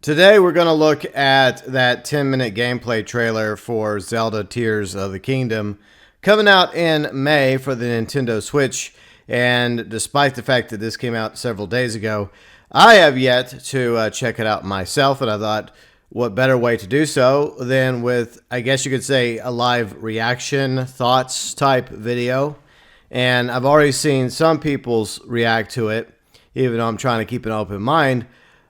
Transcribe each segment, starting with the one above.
Today we're going to look at that 10-minute gameplay trailer for Zelda Tears of the Kingdom coming out in May for the Nintendo Switch. And despite the fact that this came out several days ago, I have yet to check it out myself, and I thought what better way to do so than with, I guess you could say, a live reaction thoughts type video. And I've already seen some people's react to it, even though I'm trying to keep an open mind.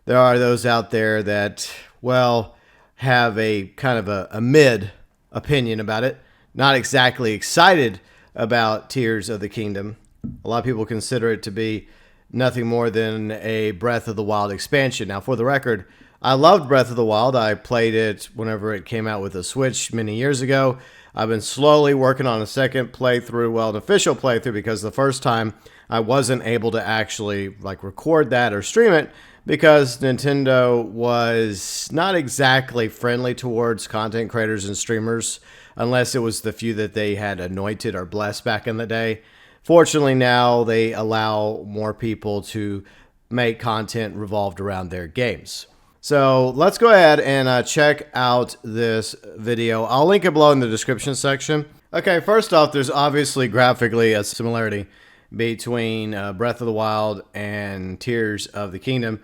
There are those out there that, well, have a kind of a mid opinion about it. Not exactly excited about Tears of the Kingdom. A lot of people consider it to be nothing more than a Breath of the Wild expansion. Now, for the record, I loved Breath of the Wild. I played it whenever it came out with the Switch many years ago. I've been slowly working on a second playthrough, well, an official playthrough, because the first time I wasn't able to actually record that or stream it because Nintendo was not exactly friendly towards content creators and streamers unless it was the few that they had anointed or blessed back in the day. Fortunately, now they allow more people to make content revolved around their games. So let's go ahead and check out this video. I'll link it below in the description section. Okay, first off, there's obviously graphically a similarity between Breath of the Wild and Tears of the Kingdom.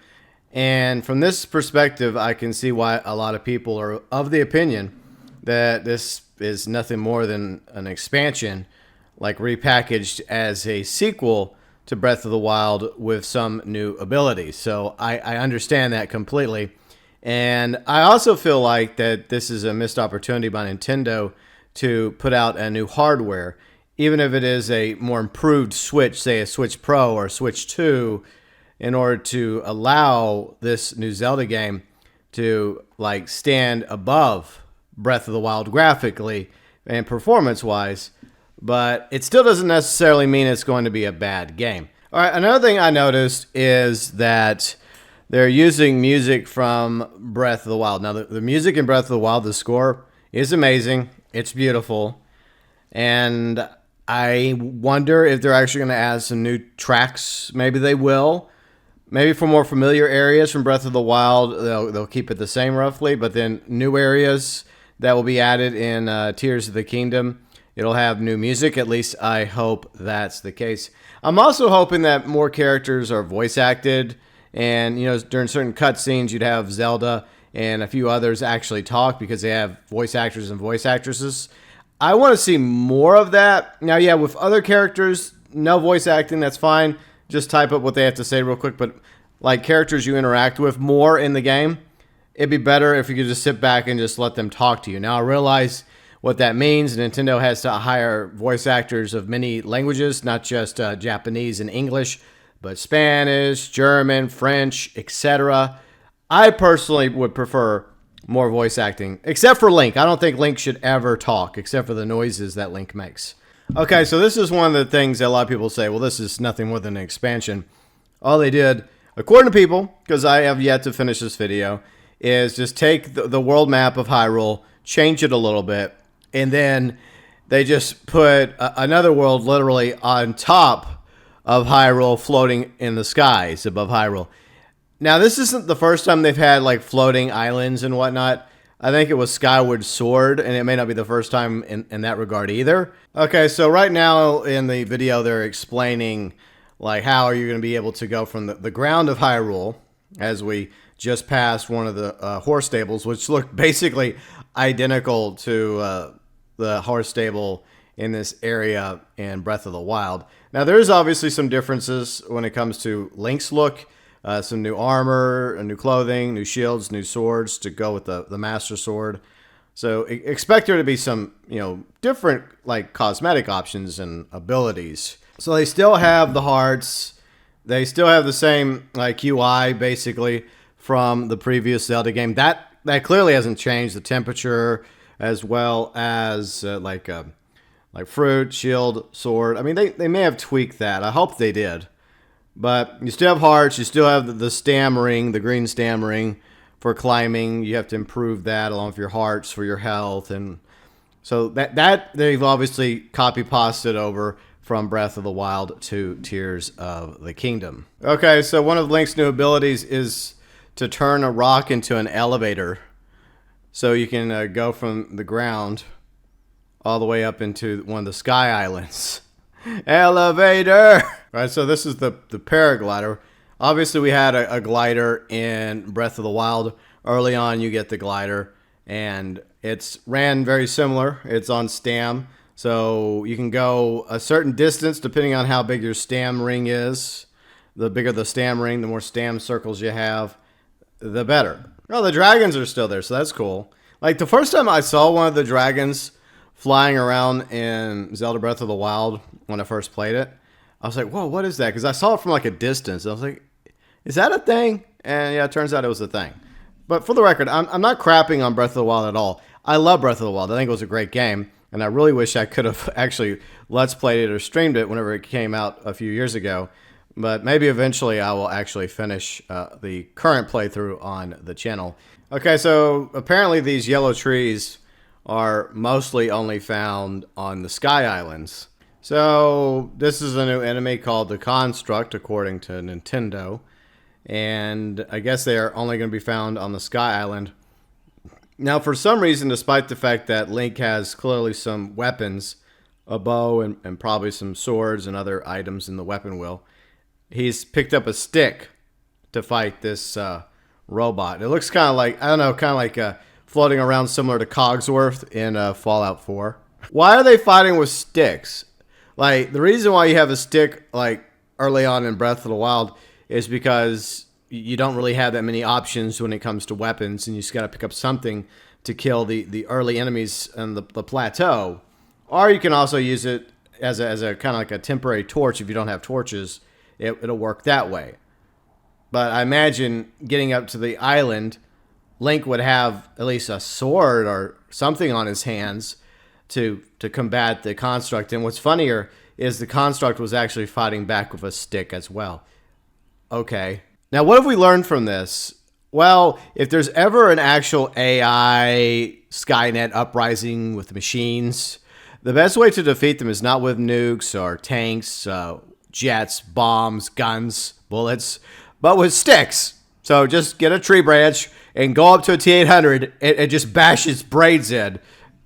And from this perspective, I can see why a lot of people are of the opinion that this is nothing more than an expansion, repackaged as a sequel to Breath of the Wild with some new abilities. So I understand that completely. And I also feel like that this is a missed opportunity by Nintendo to put out a new hardware, even if it is a more improved Switch, say a Switch Pro or Switch 2, in order to allow this new Zelda game to stand above Breath of the Wild graphically and performance-wise. But it still doesn't necessarily mean it's going to be a bad game. All right, another thing I noticed is that they're using music from Breath of the Wild. Now, the music in Breath of the Wild, the score, is amazing. It's beautiful. And I wonder if they're actually going to add some new tracks. Maybe they will. Maybe for more familiar areas from Breath of the Wild, they'll keep it the same roughly. But then new areas that will be added in Tears of the Kingdom, it'll have new music. At least I hope that's the case. I'm also hoping that more characters are voice acted. And, during certain cutscenes, you'd have Zelda and a few others actually talk because they have voice actors and voice actresses. I want to see more of that. Now, yeah, with other characters, no voice acting, that's fine. Just type up what they have to say real quick. But characters you interact with more in the game, it'd be better if you could just sit back and just let them talk to you. Now, I realize what that means. Nintendo has to hire voice actors of many languages, not just Japanese and English, but Spanish, German, French, etc. I personally would prefer more voice acting, except for Link. I don't think Link should ever talk, except for the noises that Link makes. Okay, so this is one of the things that a lot of people say, well, this is nothing more than an expansion. All they did, according to people, because I have yet to finish this video, is just take the world map of Hyrule, change it a little bit, and then they just put another world literally on top of Hyrule, floating in the skies above Hyrule. Now, this isn't the first time they've had floating islands and whatnot. I think it was Skyward Sword, and it may not be the first time in that regard either. Okay, so right now in the video, they're explaining how are you going to be able to go from the ground of Hyrule, as we just passed one of the horse stables, which looked basically identical to the horse stable in this area in Breath of the Wild. Now, there's obviously some differences when it comes to Link's look. Some new armor, new clothing, new shields, new swords to go with the Master Sword. So expect there to be some, different cosmetic options and abilities. So they still have the hearts. They still have the same UI basically from the previous Zelda game. That clearly hasn't changed. The temperature as well as fruit, shield, sword. I mean, they may have tweaked that. I hope they did. But you still have hearts, you still have the stam ring, the green stam ring for climbing. You have to improve that along with your hearts for your health. And so that they've obviously copy-pasted over from Breath of the Wild to Tears of the Kingdom. Okay, so one of Link's new abilities is to turn a rock into an elevator. So you can go from the ground all the way up into one of the sky islands. Elevator! Right, so this is the paraglider. Obviously, we had a glider in Breath of the Wild. Early on, you get the glider, and it's ran very similar. It's on stam, so you can go a certain distance depending on how big your stam ring is. The bigger the stam ring, the more stam circles you have, the better. Oh, the dragons are still there, so that's cool. Like, the first time I saw one of the dragons flying around in Zelda Breath of the Wild when I first played it, I was like, whoa, what is that? Because I saw it from like a distance. I was like, is that a thing? And yeah, it turns out it was a thing. But for the record, I'm not crapping on Breath of the Wild at all. I love Breath of the Wild. I think it was a great game. And I really wish I could have actually Let's Played it or streamed it whenever it came out a few years ago. But maybe eventually I will actually finish the current playthrough on the channel. Okay, so apparently these yellow trees are mostly only found on the Sky Islands. So this is a new enemy called the Construct, according to Nintendo. And I guess they are only going to be found on the Sky Island. Now, for some reason, despite the fact that Link has clearly some weapons, a bow and probably some swords and other items in the weapon wheel, he's picked up a stick to fight this robot. It looks kind of like, I don't know, kind of like floating around similar to Cogsworth in Fallout 4. Why are they fighting with sticks? Like, the reason why you have a stick, like, early on in Breath of the Wild is because you don't really have that many options when it comes to weapons, and you just got to pick up something to kill the early enemies on the plateau. Or you can also use it as a kind of like a temporary torch. If you don't have torches, it'll work that way. But I imagine getting up to the island, Link would have at least a sword or something on his hands to combat the Construct. And what's funnier is the Construct was actually fighting back with a stick as well. Okay. Now, what have we learned from this? Well, if there's ever an actual AI Skynet uprising with machines, the best way to defeat them is not with nukes or tanks, jets, bombs, guns, bullets, but with sticks. So just get a tree branch and go up to a T-800 and just bash its brains in.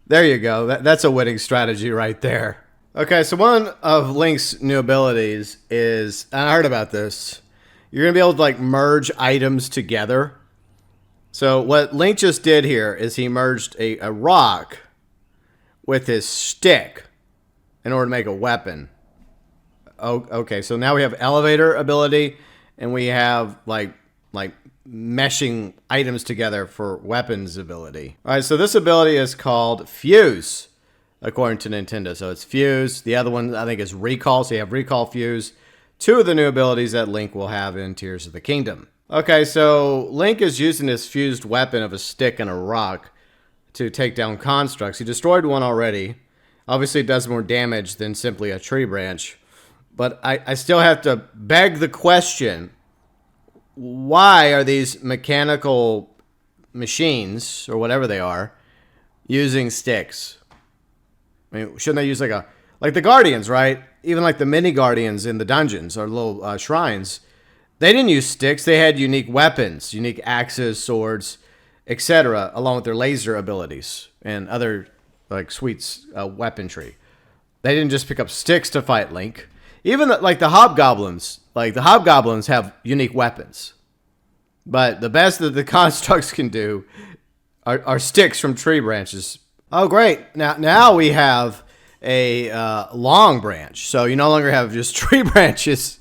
There you go. That's a winning strategy right there. Okay, so one of Link's new abilities is, and I heard about this, you're going to be able to like merge items together. So what Link just did here is he merged a rock with his stick in order to make a weapon. Oh, okay, so now we have elevator ability, and we have like meshing items together for weapons ability. All right, so this ability is called Fuse, according to Nintendo. So it's Fuse. The other one, I think, is Recall. So you have Recall, Fuse. Two of the new abilities that Link will have in Tears of the Kingdom. Okay, so Link is using this fused weapon of a stick and a rock to take down constructs. He destroyed one already. Obviously, it does more damage than simply a tree branch. But I still have to beg the question, why are these mechanical machines, or whatever they are, using sticks? I mean, shouldn't they use like the Guardians, right? Even like the mini Guardians in the dungeons or little shrines. They didn't use sticks. They had unique weapons, unique axes, swords, etc., along with their laser abilities and other like sweet weaponry. They didn't just pick up sticks to fight Link. Even the hobgoblins, have unique weapons. But the best that the constructs can do are sticks from tree branches. Oh, great. Now we have a long branch. So you no longer have just tree branches.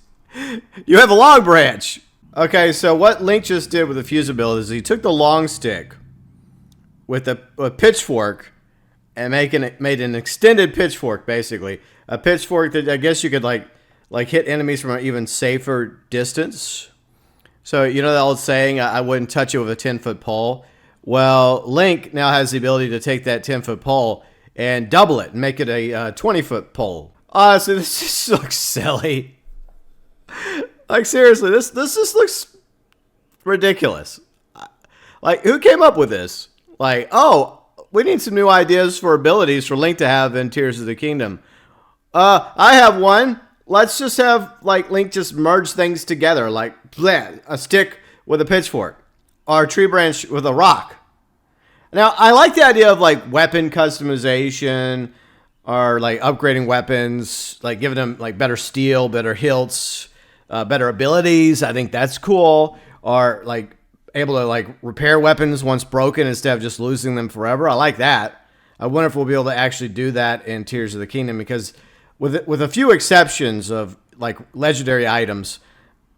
You have a long branch. Okay, so what Link just did with the fuse ability is he took the long stick with a pitchfork and made an extended pitchfork, basically. A pitchfork that I guess you could like hit enemies from an even safer distance. So you know the old saying, I wouldn't touch it with a 10-foot pole? Well, Link now has the ability to take that 10-foot pole and double it and make it a 20-foot pole. Honestly, this just looks silly. Like, seriously, this just looks ridiculous. Like, who came up with this? Like, oh, we need some new ideas for abilities for Link to have in Tears of the Kingdom. I have one. Let's just have, like, Link just merge things together. Like, bleh, a stick with a pitchfork. our tree branch with a rock. Now, I like the idea of like weapon customization or like upgrading weapons, like giving them like better steel, better hilts, better abilities. I think that's cool. Or like able to like repair weapons once broken instead of just losing them forever. I like that. I wonder if we'll be able to actually do that in Tears of the Kingdom, because with a few exceptions of like legendary items,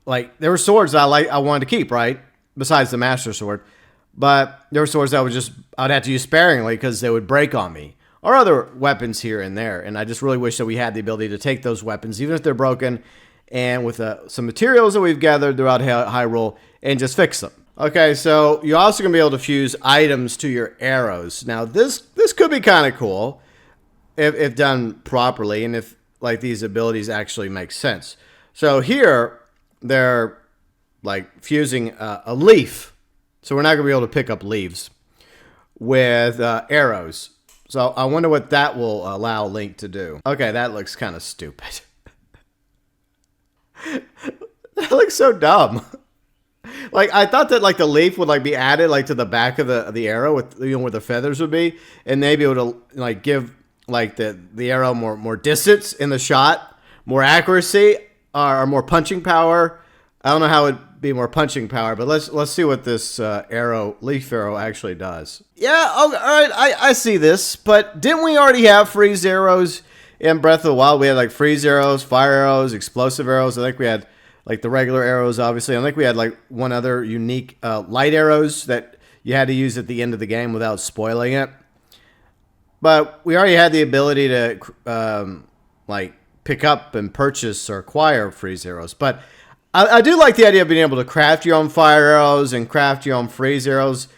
like there were swords that I wanted to keep, right? Besides the Master Sword. But there were swords that I'd have to use sparingly because they would break on me. Or other weapons here and there. And I just really wish that we had the ability to take those weapons, even if they're broken, and with some materials that we've gathered throughout Hyrule, and just fix them. Okay, so you're also going to be able to fuse items to your arrows. Now, this could be kind of cool if done properly, and if like these abilities actually make sense. So here, they're like fusing a leaf. So we're not going to be able to pick up leaves with arrows. So I wonder what that will allow Link to do. Okay, that looks kind of stupid. That looks so dumb. Like I thought that like the leaf would like be added like to the back of the arrow with, you know, where the feathers would be, and maybe it would like give like the arrow more distance in the shot, more accuracy, or more punching power. I don't know how it'd be more punching power, but let's see what this leaf arrow actually does. Yeah, all right, I see this, but didn't we already have freeze arrows in Breath of the Wild? We had like freeze arrows, fire arrows, explosive arrows. I think we had like the regular arrows, obviously. I think we had like one other unique light arrows that you had to use at the end of the game without spoiling it. But we already had the ability to like pick up and purchase or acquire freeze arrows. But I do like the idea of being able to craft your own fire arrows and craft your own freeze arrows.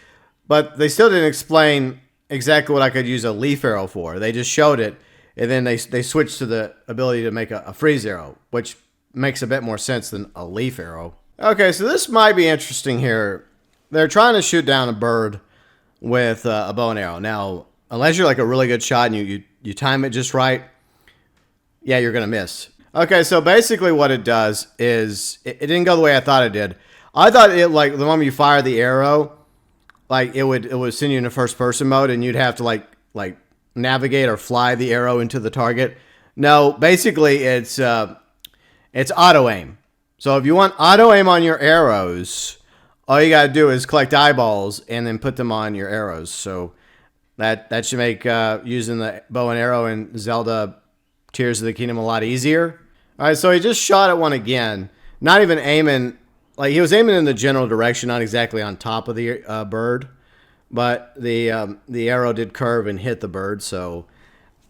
But they still didn't explain exactly what I could use a leaf arrow for. They just showed it, and then they switched to the ability to make a freeze arrow, which makes a bit more sense than a leaf arrow. Okay, so this might be interesting here. They're trying to shoot down a bird with a bow and arrow. Now, unless you're like a really good shot and you time it just right, yeah, you're going to miss. Okay, so basically what it does is, it didn't go the way I thought it did. I thought it, like, the moment you fire the arrow, like, it would send you into first-person mode, and you'd have to, like navigate or fly the arrow into the target. No, basically, it's auto-aim. So if you want auto-aim on your arrows, all you got to do is collect eyeballs and then put them on your arrows. So that should make using the bow and arrow in Zelda Tears of the Kingdom a lot easier. All right, so he just shot at one again. Not even aiming, like he was aiming in the general direction, not exactly on top of the bird, but the arrow did curve and hit the bird. So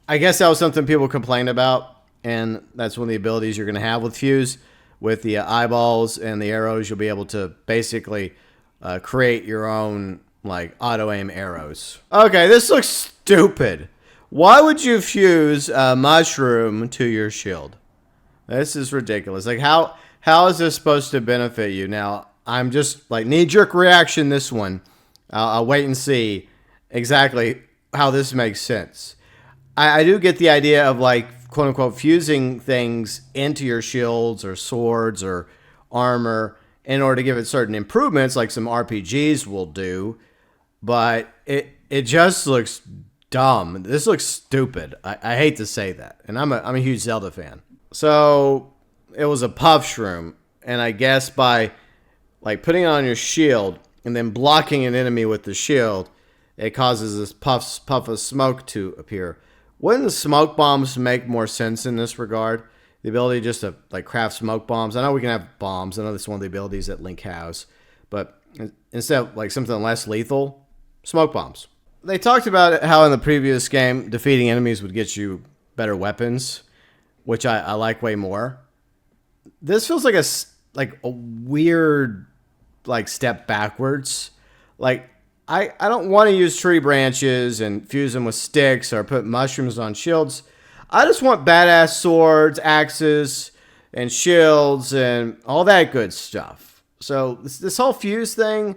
I guess that was something people complained about, and that's one of the abilities you're going to have with Fuse. With the eyeballs and the arrows, you'll be able to basically create your own like auto-aim arrows. Okay, this looks stupid. Why would you fuse a mushroom to your shield? This is ridiculous. Like, how is this supposed to benefit you? Now, I'm just, like, knee-jerk reaction this one. I'll wait and see exactly how this makes sense. I do get the idea of, like, quote-unquote, fusing things into your shields or swords or armor in order to give it certain improvements, like some RPGs will do. But it just looks dumb. This looks stupid. I hate to say that, and I'm a huge Zelda fan. So it was a puff shroom, and I guess by like putting it on your shield and then blocking an enemy with the shield, it causes this puff of smoke to appear. Wouldn't the smoke bombs make more sense in this regard? The ability just to like craft smoke bombs. I know we can have bombs. I know that's one of the abilities that Link has, but instead of like something less lethal, smoke bombs. They talked about how in the previous game, defeating enemies would get you better weapons, which I like way more. This feels like a weird like step backwards. Like I don't want to use tree branches and fuse them with sticks or put mushrooms on shields. I just want badass swords, axes, and shields and all that good stuff. So this whole fuse thing,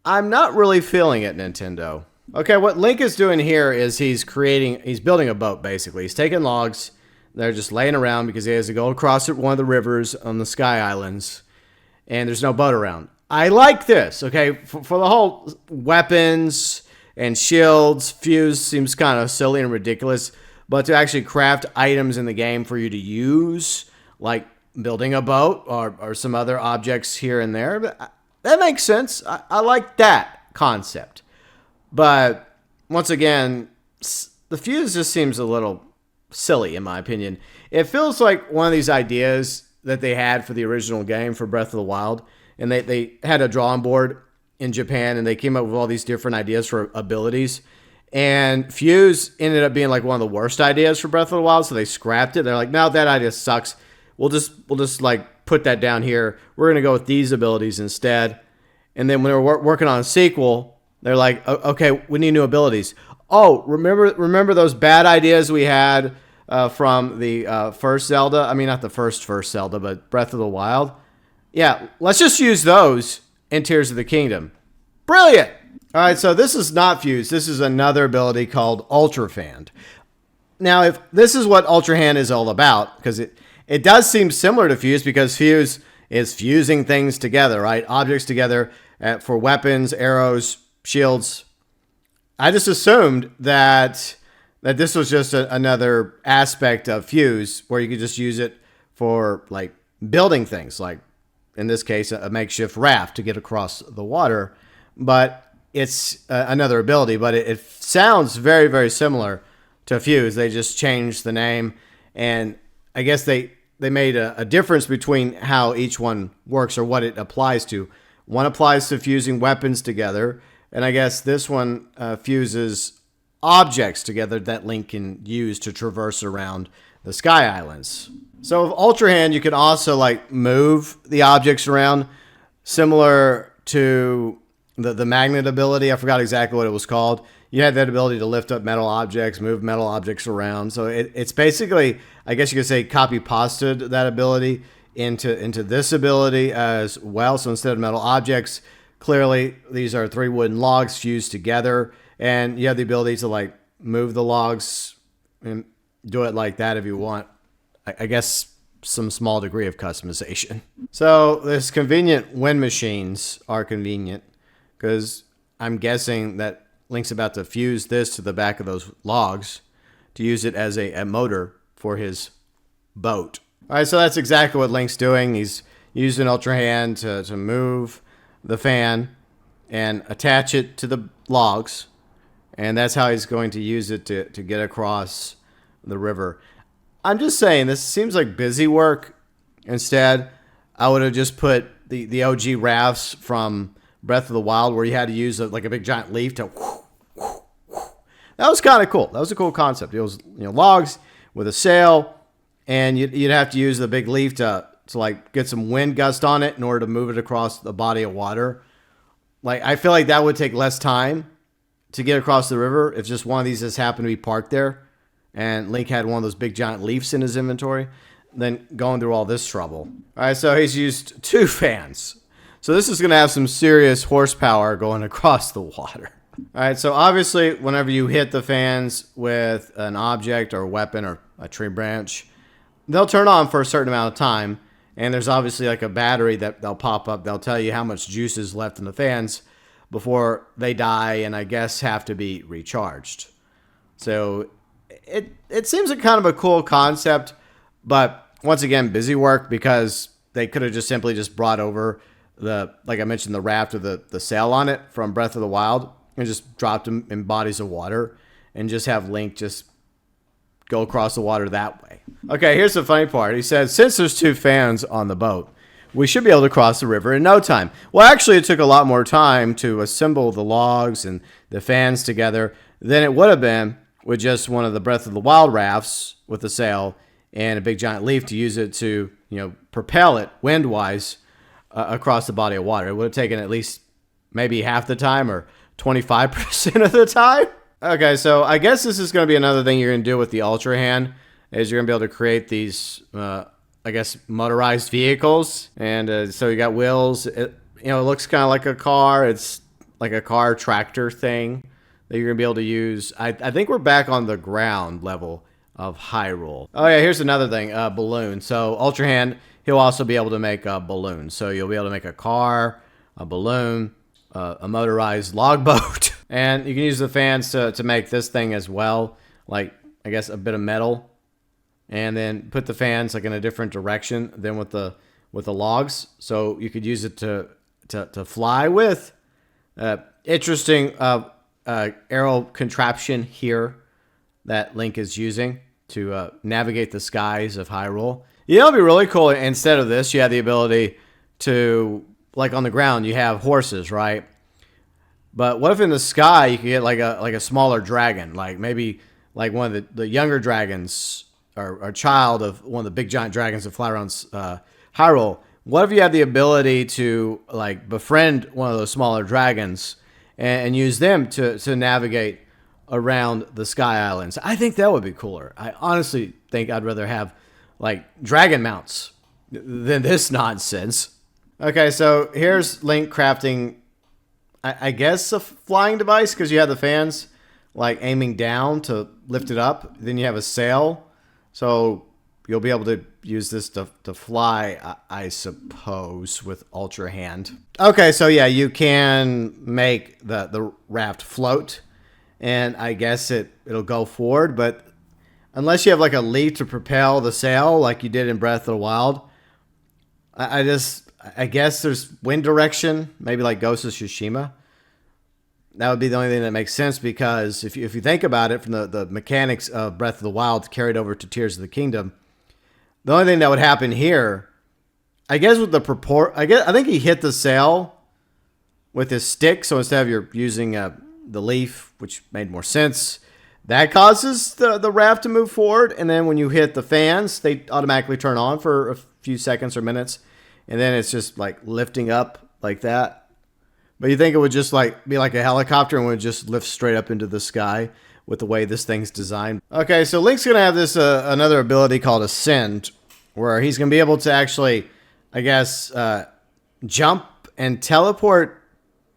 I'm not really feeling it, Nintendo. Okay, what Link is doing here is he's building a boat, basically. He's taking logs. They're just laying around because he has to go across one of the rivers on the Sky Islands, and there's no boat around. I like this. Okay, for the whole weapons and shields, Fuse seems kind of silly and ridiculous, but to actually craft items in the game for you to use, like building a boat or some other objects here and there, that makes sense. I like that concept. But once again, the Fuse just seems a little silly, in my opinion. It feels like one of these ideas that they had for the original game for Breath of the Wild, and they had a drawing board in Japan, and they came up with all these different ideas for abilities. And Fuse ended up being like one of the worst ideas for Breath of the Wild, so they scrapped it. They're like, no, that idea sucks. We'll just like put that down here. We're gonna go with these abilities instead. And then when they were working on a sequel, they're like, okay, we need new abilities. Oh, remember those bad ideas we had from the first Zelda? I mean, not the first Zelda, but Breath of the Wild. Yeah, let's just use those in Tears of the Kingdom. Brilliant! All right, so this is not Fuse. This is another ability called Ultra Fan. Now, if this is what Ultra Hand is all about, because it does seem similar to Fuse, because Fuse is fusing things together, right? Objects together for weapons, arrows, shields. I just assumed that this was just another aspect of Fuse where you could just use it for like building things, like in this case, a makeshift raft to get across the water. But it's another ability, but it sounds very, very similar to Fuse. They just changed the name, and I guess they made a difference between how each one works or what it applies to. One applies to fusing weapons together, and I guess this one fuses objects together that Link can use to traverse around the Sky Islands. So with Ultra Hand, you can also like move the objects around, similar to the magnet ability. I forgot exactly what it was called. You had that ability to lift up metal objects, move metal objects around. So it's basically, I guess you could say, copy-pasted that ability into this ability as well. So instead of metal objects, clearly these are 3 wooden logs fused together, and you have the ability to like move the logs and do it like that if you want. I guess some small degree of customization. So this convenient wind machines are convenient because I'm guessing that Link's about to fuse this to the back of those logs to use it as a motor for his boat. All right, so that's exactly what Link's doing. He's using Ultra Hand to move the fan and attach it to the logs, and that's how he's going to use it to get across the river. I'm just saying, this seems like busy work. Instead, I would have just put the OG rafts from Breath of the Wild where you had to use like a big giant leaf to... That was kind of cool. That was a cool concept. It was logs with a sail, and you'd have to use the big leaf to like get some wind gust on it in order to move it across the body of water. Like, I feel like that would take less time to get across the river if just one of these just happened to be parked there and Link had one of those big giant leaves in his inventory, then going through all this trouble. All right, so he's used 2 fans. So this is going to have some serious horsepower going across the water. All right, so obviously whenever you hit the fans with an object or a weapon or a tree branch, they'll turn on for a certain amount of time. And there's obviously like a battery that they'll pop up. They'll tell you how much juice is left in the fans before they die and I guess have to be recharged. So it seems like kind of a cool concept, but once again, busy work because they could have just simply just brought over like I mentioned, the raft with the sail on it from Breath of the Wild and just dropped them in bodies of water and just have Link just go across the water that way. Okay, here's the funny part. He said, since there's 2 fans on the boat, we should be able to cross the river in no time. Well, actually, it took a lot more time to assemble the logs and the fans together than it would have been with just one of the Breath of the Wild rafts with a sail and a big giant leaf to use it to, propel it wind-wise across the body of water. It would have taken at least maybe half the time or 25% of the time. Okay, so I guess this is going to be another thing you're going to do with the Ultra Hand, is you're going to be able to create these, I guess, motorized vehicles. And so you got wheels. It looks kind of like a car. It's like a car tractor thing that you're going to be able to use. I think we're back on the ground level of Hyrule. Oh, yeah, here's another thing, balloon. So Ultra Hand, he'll also be able to make balloons. So you'll be able to make a car, a balloon, a motorized log boat. And you can use the fans to make this thing as well, like I guess a bit of metal, and then put the fans like in a different direction than with the logs, so you could use it to fly with. Interesting aero contraption here that Link is using to navigate the skies of Hyrule. You know, it'd be really cool. Instead of this, you have the ability to, like on the ground, you have horses, right? But what if in the sky you could get like a smaller dragon, like maybe like one of the younger dragons, or a child of one of the big giant dragons that fly around Hyrule? What if you had the ability to like befriend one of those smaller dragons and use them to navigate around the Sky Islands? I think that would be cooler. I honestly think I'd rather have like dragon mounts than this nonsense. Okay, so here's Link crafting, I guess, a flying device, because you have the fans like aiming down to lift it up. Then you have a sail, so you'll be able to use this to fly, I suppose, with Ultra Hand. Okay, so yeah, you can make the raft float, and I guess it'll go forward, but unless you have like a leaf to propel the sail like you did in Breath of the Wild, I guess there's wind direction, maybe like Ghost of Tsushima. That would be the only thing that makes sense, because if you think about it from the mechanics of Breath of the Wild carried over to Tears of the Kingdom, the only thing that would happen here, I guess with I think he hit the sail with his stick, so instead of you're using the leaf, which made more sense, that causes the raft to move forward, and then when you hit the fans, they automatically turn on for a few seconds or minutes, and then it's just like lifting up like that. But you think it would just like be like a helicopter and would just lift straight up into the sky with the way this thing's designed. Okay, so Link's gonna have this another ability called Ascend, where he's gonna be able to actually, I guess, jump and teleport,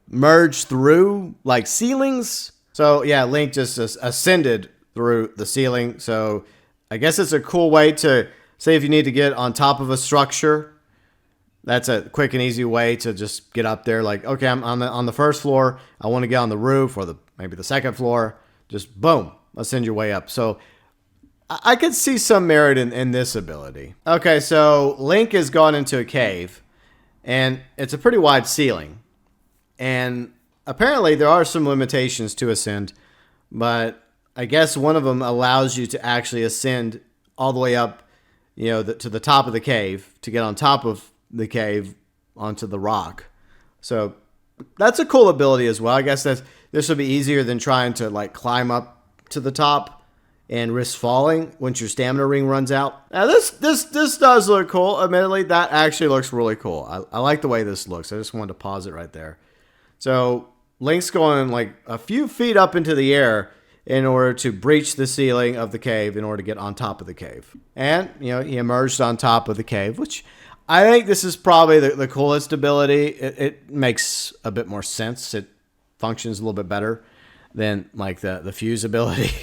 merge through like ceilings. So yeah, Link just ascended through the ceiling. So I guess it's a cool way to say if you need to get on top of a structure. That's a quick and easy way to just get up there. Like, okay, I'm on the first floor. I want to get on the roof, or maybe the second floor. Just boom, ascend your way up. So I could see some merit in this ability. Okay, so Link has gone into a cave, and it's a pretty wide ceiling. And apparently there are some limitations to Ascend, but I guess one of them allows you to actually ascend all the way up, to the top of the cave, to get on top of the cave onto the rock. So that's a cool ability as well. I guess this will be easier than trying to like climb up to the top and risk falling once your stamina ring runs out. Now this does look cool. Admittedly, that actually looks really cool. I like the way this looks. I just wanted to pause it right there. So Link's going like a few feet up into the air in order to breach the ceiling of the cave in order to get on top of the cave. And, he emerged on top of the cave, which I think this is probably the coolest ability. It makes a bit more sense. It functions a little bit better than like the fuse ability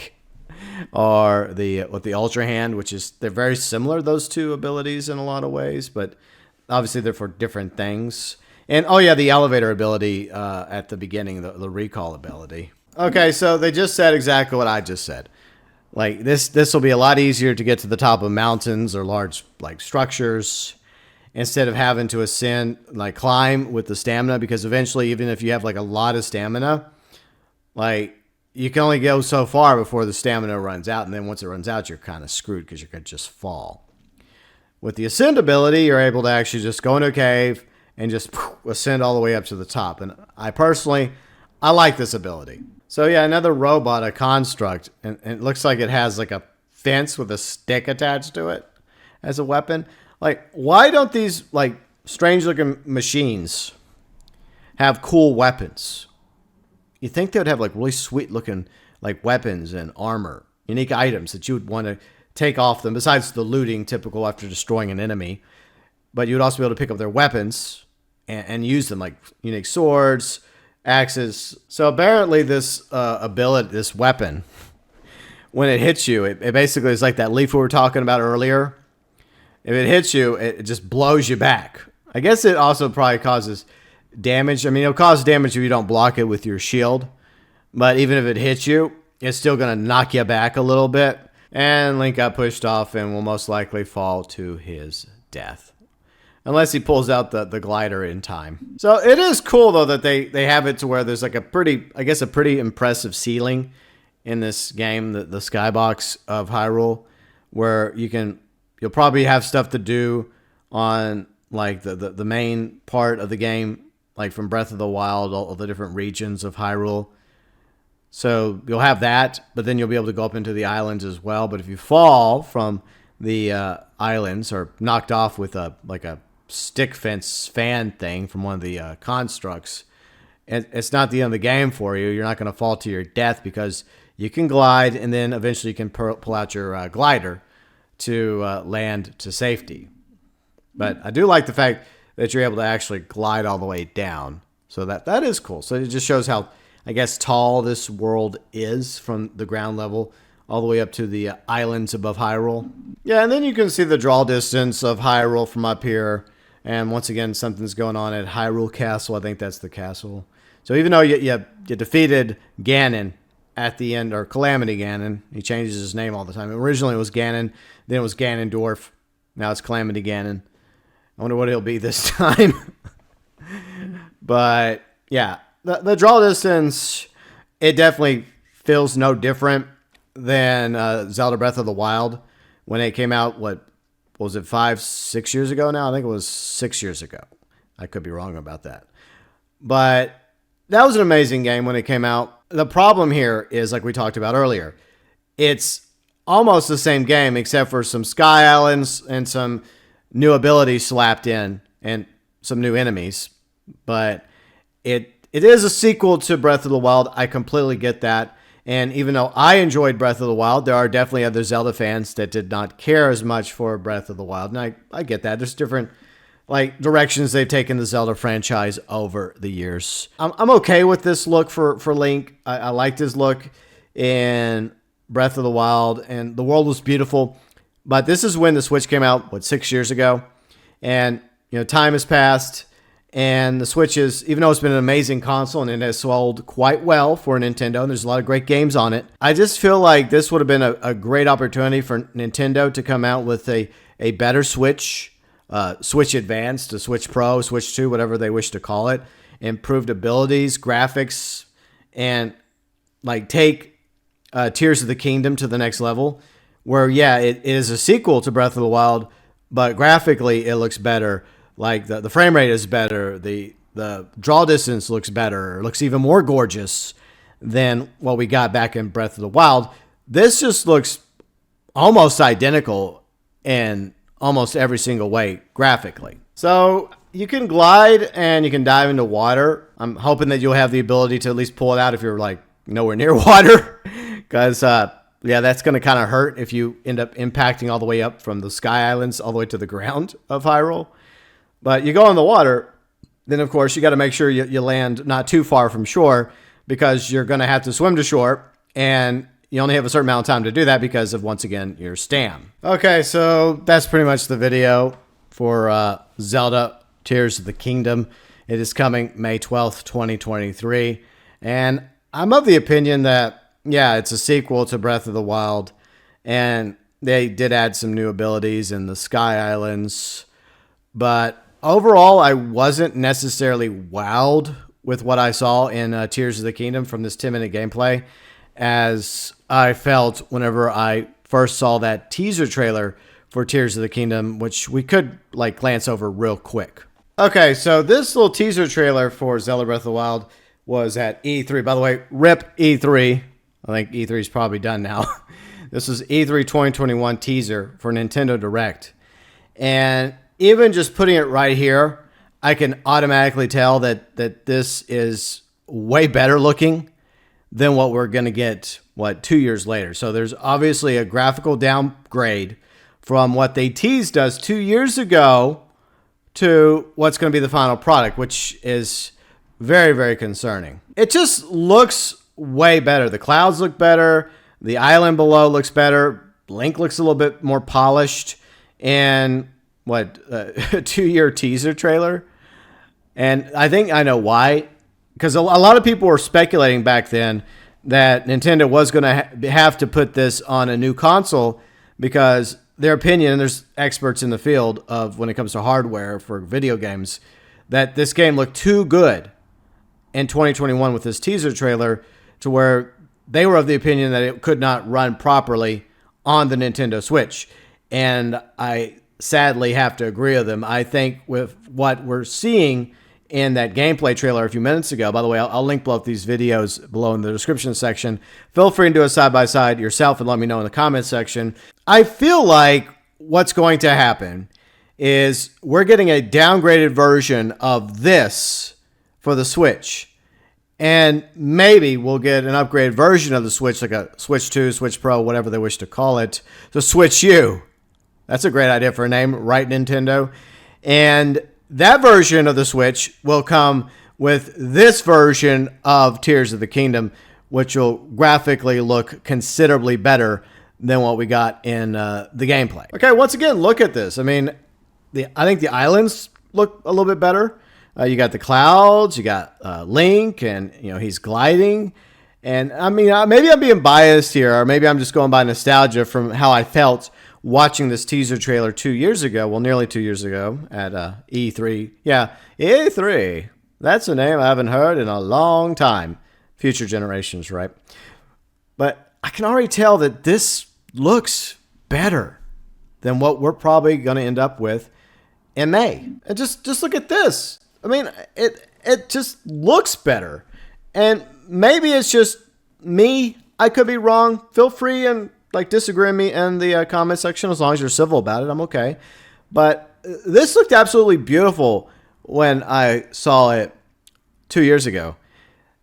or with the Ultra Hand, which is, they're very similar, those two abilities, in a lot of ways, but obviously they're for different things. And oh yeah, the elevator ability at the beginning, the recall ability. Okay, so they just said exactly what I just said. Like this will be a lot easier to get to the top of mountains or large like structures, instead of having to ascend, like climb with the stamina, because eventually, even if you have like a lot of stamina, like you can only go so far before the stamina runs out. And then once it runs out, you're kind of screwed because you could just fall. With the Ascend ability, you're able to actually just go into a cave and just ascend all the way up to the top. And I personally like this ability. So yeah, another robot, a construct, and it looks like it has like a fence with a stick attached to it as a weapon. Like, why don't these like strange looking machines have cool weapons? You think they would have like really sweet looking like weapons and armor, unique items that you would want to take off them, besides the looting typical after destroying an enemy. But you would also be able to pick up their weapons and use them, like unique swords, axes. So apparently this ability, this weapon, when it hits you, it basically is like that leaf we were talking about earlier. If it hits you, it just blows you back. I guess it also probably causes damage. I mean, it'll cause damage if you don't block it with your shield. But even if it hits you, it's still going to knock you back a little bit. And Link got pushed off and will most likely fall to his death. Unless he pulls out the glider in time. So it is cool, though, that they have it to where there's like a pretty impressive ceiling in this game, the skybox of Hyrule, where you'll probably have stuff to do on like the main part of the game, like from Breath of the Wild, all the different regions of Hyrule. So you'll have that, but then you'll be able to go up into the islands as well. But if you fall from the islands or knocked off with a stick fence fan thing from one of the constructs, it's not the end of the game for you. You're not going to fall to your death because you can glide, and then eventually you can pull out your glider to land to safety. But I do like the fact that you're able to actually glide all the way down. So that is cool. So it just shows how, I guess, tall this world is from the ground level all the way up to the islands above Hyrule. Yeah, and then you can see the draw distance of Hyrule from up here. And once again, something's going on at Hyrule Castle. I think that's the castle. So even though you defeated Ganon at the end, or Calamity Ganon, he changes his name all the time. Originally it was Ganon, then it was Ganondorf. Now it's Calamity Ganon. I wonder what he'll be this time. But yeah, the draw distance, it definitely feels no different than Zelda Breath of the Wild when it came out. What was it, 5-6 years ago now? I think it was 6 years ago. I could be wrong about that. But that was an amazing game when it came out. The problem here is, like we talked about earlier, it's almost the same game except for some Sky Islands and some new abilities slapped in and some new enemies. But it is a sequel to Breath of the Wild. I completely get that. And even though I enjoyed Breath of the Wild, there are definitely other Zelda fans that did not care as much for Breath of the Wild. And I get that. There's different directions they've taken the Zelda franchise over the years. I'm okay with this look for Link. I liked his look in Breath of the Wild, and the world was beautiful. But this is when the Switch came out, 6 years ago? And, time has passed. And the Switch is, even though it's been an amazing console and it has sold quite well for Nintendo, and there's a lot of great games on it, I just feel like this would have been a great opportunity for Nintendo to come out with a better Switch, Switch Advanced, a Switch Pro, Switch 2, whatever they wish to call it, improved abilities, graphics, and take Tears of the Kingdom to the next level, where, yeah, it is a sequel to Breath of the Wild, but graphically it looks better. The frame rate is better. The draw distance looks better. It looks even more gorgeous than what we got back in Breath of the Wild. This just looks almost identical in almost every single way graphically. So you can glide and you can dive into water. I'm hoping that you'll have the ability to at least pull it out if you're nowhere near water. Because, yeah, that's going to kind of hurt if you end up impacting all the way up from the Sky Islands all the way to the ground of Hyrule. But you go in the water, then, of course, you got to make sure you land not too far from shore because you're going to have to swim to shore, and you only have a certain amount of time to do that because of, once again, your stam. Okay, so that's pretty much the video for Zelda Tears of the Kingdom. It is coming May 12th, 2023, and I'm of the opinion that, yeah, it's a sequel to Breath of the Wild, and they did add some new abilities in the Sky Islands, but overall, I wasn't necessarily wowed with what I saw in Tears of the Kingdom from this 10-minute gameplay, as I felt whenever I first saw that teaser trailer for Tears of the Kingdom, which we could glance over real quick. Okay, so this little teaser trailer for Zelda Breath of the Wild was at E3. By the way, RIP E3. I think E3 is probably done now. This is E3 2021 teaser for Nintendo Direct. And even just putting it right here, I can automatically tell that this is way better looking than what we're going to get, 2 years later. So there's obviously a graphical downgrade from what they teased us 2 years ago to what's going to be the final product, which is very, very concerning. It just looks way better. The clouds look better. The island below looks better. Link looks a little bit more polished. And a 2-year teaser trailer. And I think I know why. Because a lot of people were speculating back then that Nintendo was going to have to put this on a new console because their opinion, and there's experts in the field of when it comes to hardware for video games, that this game looked too good in 2021 with this teaser trailer to where they were of the opinion that it could not run properly on the Nintendo Switch. And I sadly have to agree with them. I think with what we're seeing in that gameplay trailer a few minutes ago, by the way, I'll link both these videos below in the description section. Feel free to do a side-by-side yourself and let me know in the comments section. I feel like what's going to happen is we're getting a downgraded version of this for the Switch. And maybe we'll get an upgraded version of the Switch, like a Switch 2, Switch Pro, whatever they wish to call it. The Switch U. That's a great idea for a name, right, Nintendo? And that version of the Switch will come with this version of Tears of the Kingdom, which will graphically look considerably better than what we got in the gameplay. Okay, once again, look at this. I mean, I think the islands look a little bit better. You got the clouds, you got Link, and he's gliding. And I mean, maybe I'm being biased here, or maybe I'm just going by nostalgia from how I felt watching this teaser trailer 2 years ago. Well, nearly 2 years ago at E3. Yeah, E3. That's a name I haven't heard in a long time. Future generations, right? But I can already tell that this looks better than what we're probably going to end up with in May. And just look at this. I mean, it just looks better. And maybe it's just me. I could be wrong. Feel free and disagree with me in the comment section. As long as you're civil about it, I'm okay. But this looked absolutely beautiful when I saw it 2 years ago.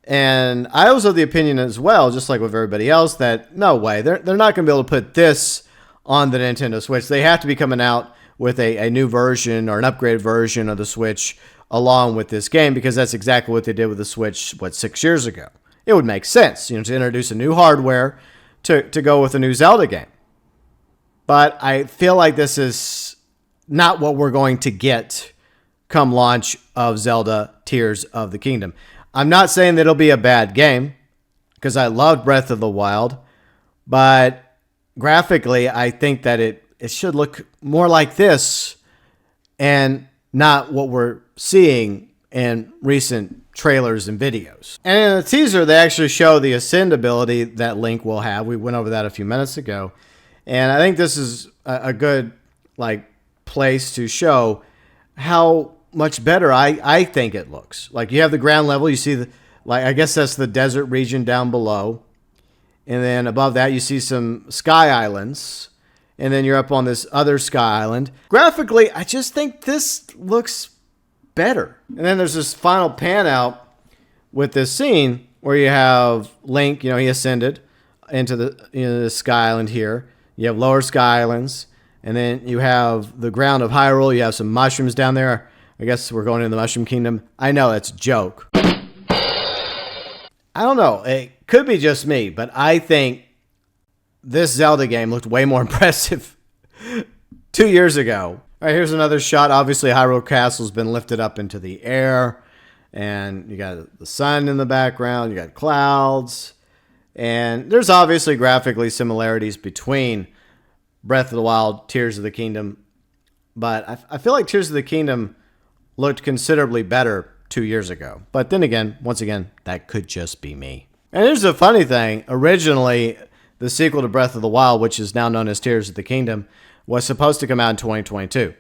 And I was of the opinion as well, just like with everybody else, that no way. They're not going to be able to put this on the Nintendo Switch. They have to be coming out with a new version or an upgraded version of the Switch along with this game, because that's exactly what they did with the Switch, 6 years ago. It would make sense, to introduce a new hardware to go with a new Zelda game. But I feel like this is not what we're going to get come launch of Zelda Tears of the Kingdom. I'm not saying that it'll be a bad game, because I loved Breath of the Wild, but graphically, I think that it should look more like this and not what we're seeing in recent trailers and videos. And in the teaser, they actually show the Ascend ability that Link will have. We went over that a few minutes ago. And I think this is a good place to show how much better I think it looks. You have the ground level, you see I guess that's the desert region down below. And then above that, you see some sky islands. And then you're up on this other sky island. Graphically, I just think this looks better. And then there's this final pan out with this scene where you have Link, he ascended into the sky island here. You have lower sky islands. And then you have the ground of Hyrule. You have some mushrooms down there. I guess we're going into the Mushroom Kingdom. I know that's a joke. I don't know. It could be just me, but I think this Zelda game looked way more impressive 2 years ago. All right, here's another shot. Obviously, Hyrule Castle's been lifted up into the air. And you got the sun in the background. You got clouds. And there's obviously graphically similarities between Breath of the Wild, Tears of the Kingdom. But I feel like Tears of the Kingdom looked considerably better 2 years ago. But then again, once again, that could just be me. And here's the funny thing. Originally, the sequel to Breath of the Wild, which is now known as Tears of the Kingdom, was supposed to come out in 2022.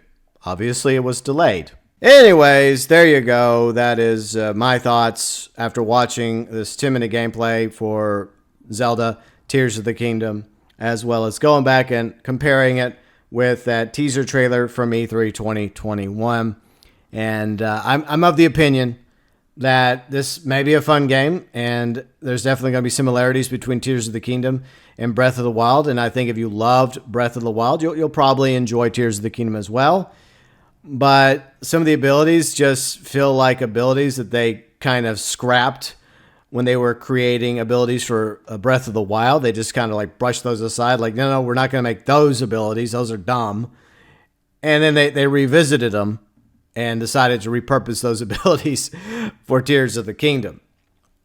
Obviously, it was delayed. Anyways, there you go. That is my thoughts after watching this 10-minute gameplay for Zelda Tears of the Kingdom, as well as going back and comparing it with that teaser trailer from E3 2021. And I'm of the opinion that this may be a fun game, and there's definitely going to be similarities between Tears of the Kingdom and Breath of the Wild. And I think if you loved Breath of the Wild, you'll probably enjoy Tears of the Kingdom as well. But some of the abilities just feel like abilities that they kind of scrapped when they were creating abilities for Breath of the Wild. They just kind of brushed those aside. No, we're not going to make those abilities. Those are dumb. And then they revisited them and decided to repurpose those abilities for Tears of the Kingdom,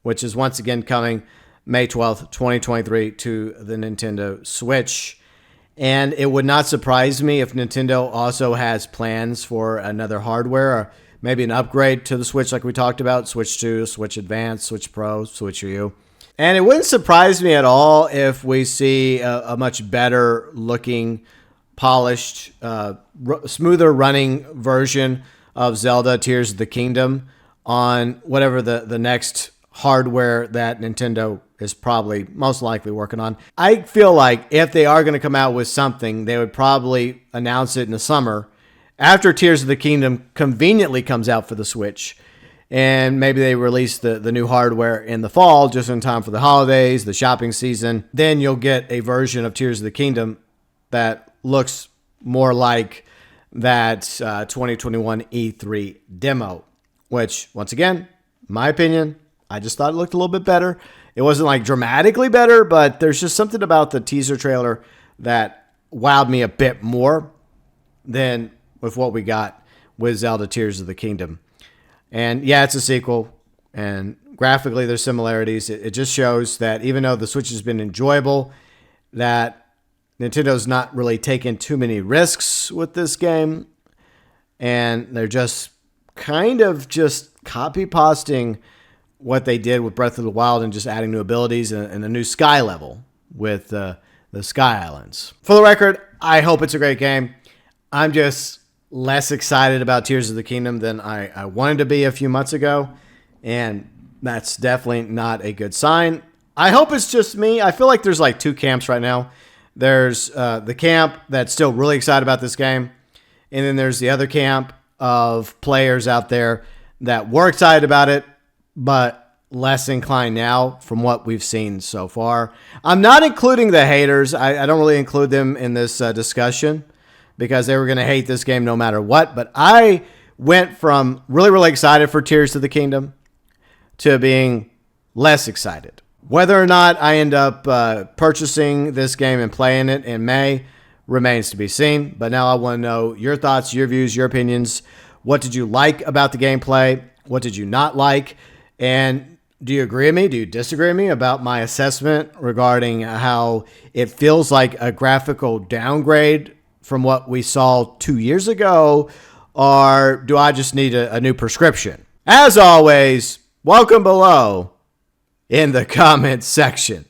which is once again coming May 12th, 2023 to the Nintendo Switch. And it would not surprise me if Nintendo also has plans for another hardware, or maybe an upgrade to the Switch like we talked about, Switch 2, Switch Advance, Switch Pro, Switch U. And it wouldn't surprise me at all if we see a much better looking, polished, smoother running version of Zelda Tears of the Kingdom on whatever the next hardware that Nintendo is probably most likely working on. I feel like if they are going to come out with something, they would probably announce it in the summer after Tears of the Kingdom conveniently comes out for the Switch. And maybe they release the new hardware in the fall, just in time for the holidays, the shopping season. Then you'll get a version of Tears of the Kingdom that looks more like that 2021 E3 demo, which, once again, my opinion, I just thought it looked a little bit better. It wasn't like dramatically better, but there's just something about the teaser trailer that wowed me a bit more than with what we got with Zelda Tears of the Kingdom. And yeah, it's a sequel, and graphically there's similarities. It just shows that even though the Switch has been enjoyable, that Nintendo's not really taking too many risks with this game, and they're just kind of just copy-pasting what they did with Breath of the Wild and just adding new abilities and a new sky level with the Sky Islands. For the record, I hope it's a great game. I'm just less excited about Tears of the Kingdom than I wanted to be a few months ago, and that's definitely not a good sign. I hope it's just me. I feel like there's like two camps right now. There's the camp that's still really excited about this game, and then there's the other camp of players out there that were excited about it, but less inclined now from what we've seen so far. I'm not including the haters. I don't really include them in this discussion, because they were going to hate this game no matter what. But I went from really, really excited for Tears of the Kingdom to being less excited. Whether or not I end up purchasing this game and playing it in May remains to be seen. But now I want to know your thoughts, your views, your opinions. What did you like about the gameplay? What did you not like? And do you agree with me? Do you disagree with me about my assessment regarding how it feels like a graphical downgrade from what we saw 2 years ago, or do I just need a new prescription? As always, welcome below in the comments section.